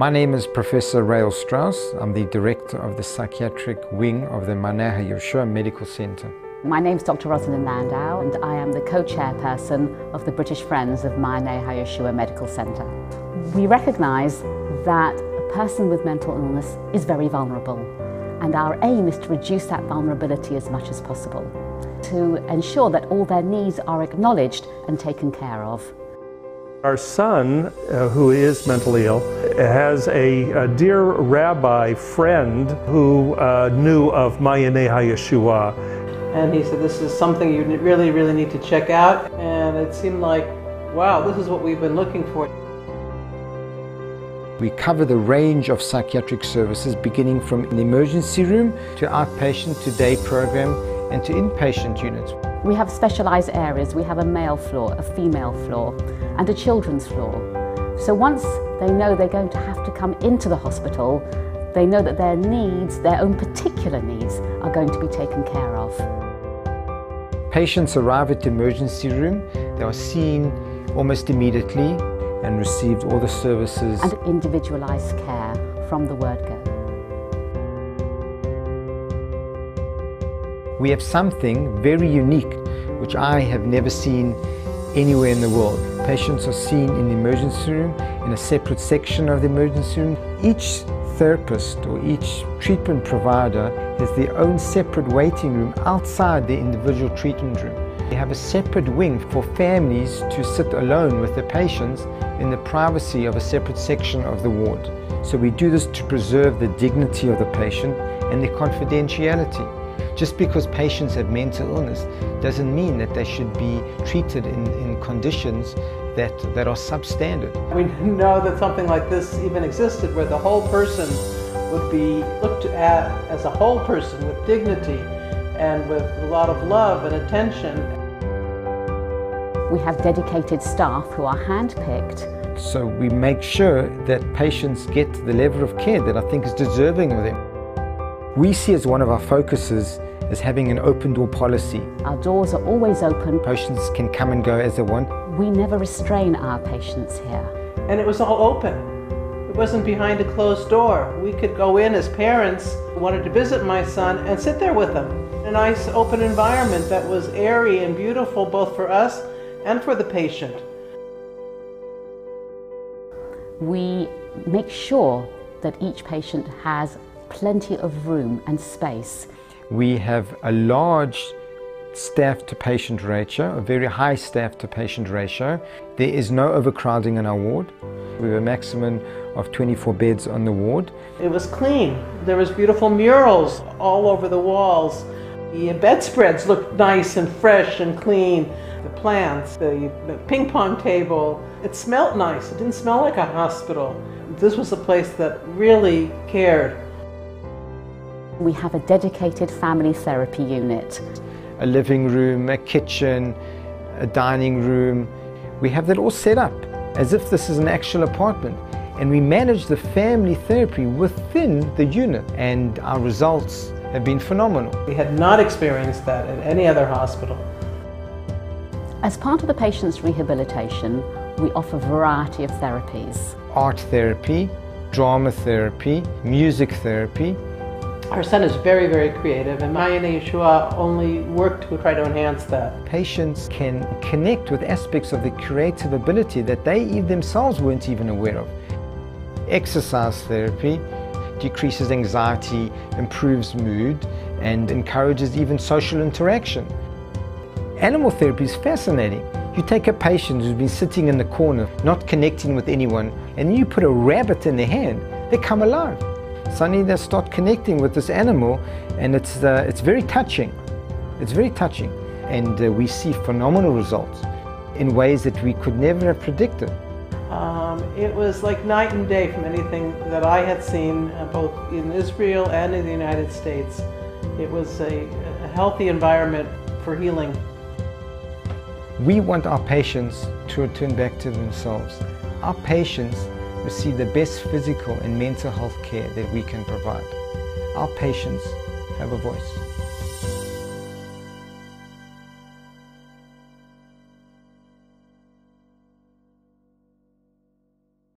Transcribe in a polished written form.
My name is Professor Rael Strauss. I'm the Director of the Psychiatric Wing of the Mayanei Hayeshua Medical Center. My name is Dr. Rosalind Landau and I am the co-chairperson of the British Friends of Mayanei Hayeshua Medical Center. We recognise that a person with mental illness is very vulnerable, and our aim is to reduce that vulnerability as much as possible, to ensure that all their needs are acknowledged and taken care of. Our son, who is mentally ill, has a dear rabbi friend who knew of Mayanei Hayeshua. And he said, this is something you really need to check out. And it seemed like, wow, this is what we've been looking for. We cover the range of psychiatric services, beginning from an emergency room to outpatient to day program and to inpatient units. We have specialised areas. We have a male floor, a female floor, and a children's floor. So once they know they're going to have to come into the hospital, they know that their needs, their own particular needs, are going to be taken care of. Patients arrive at the emergency room. They are seen almost immediately and received all the services. And individualised care from the word go. We have something very unique, which I have never seen anywhere in the world. Patients are seen in the emergency room, in a separate section of the emergency room. Each therapist or each treatment provider has their own separate waiting room outside the individual treatment room. We have a separate wing for families to sit alone with the patients in the privacy of a separate section of the ward. So we do this to preserve the dignity of the patient and their confidentiality. Just because patients have mental illness doesn't mean that they should be treated in conditions that are substandard. We know that something like this even existed, where the whole person would be looked at as a whole person with dignity and with a lot of love and attention. We have dedicated staff who are handpicked. So we make sure that patients get the level of care that I think is deserving of them. We see as one of our focuses as having an open door policy. Our doors are always open. Patients can come and go as they want. We never restrain our patients here. And it was all open. It wasn't behind a closed door. We could go in as parents who wanted to visit my son and sit there with him. A nice open environment that was airy and beautiful both for us and for the patient. We make sure that each patient has plenty of room and space. We have a large staff to patient ratio, a very high staff to patient ratio. There is no overcrowding in our ward. We have a maximum of 24 beds on the ward. It was clean. There was beautiful murals all over the walls. The bedspreads looked nice and fresh and clean. The plants, the ping pong table, it smelled nice. It didn't smell like a hospital. This was a place that really cared. We have a dedicated family therapy unit. A living room, a kitchen, a dining room. We have that all set up as if this is an actual apartment. And we manage the family therapy within the unit. And our results have been phenomenal. We had not experienced that in any other hospital. As part of the patient's rehabilitation, we offer a variety of therapies. Art therapy, drama therapy, music therapy. Our son is very creative, and Mayanei Hayeshua only worked to try to enhance that. Patients can connect with aspects of the creative ability that they themselves weren't even aware of. Exercise therapy decreases anxiety, improves mood, and encourages even social interaction. Animal therapy is fascinating. You take a patient who's been sitting in the corner, not connecting with anyone, and you put a rabbit in their hand, they come alive. Suddenly they start connecting with this animal, and it's very touching. It's very touching. And we see phenomenal results in ways that we could never have predicted. It was like night and day from anything that I had seen, both in Israel and in the United States. It was a healthy environment for healing. We want our patients to return back to themselves. Our patients receive the best physical and mental health care that we can provide. Our patients have a voice.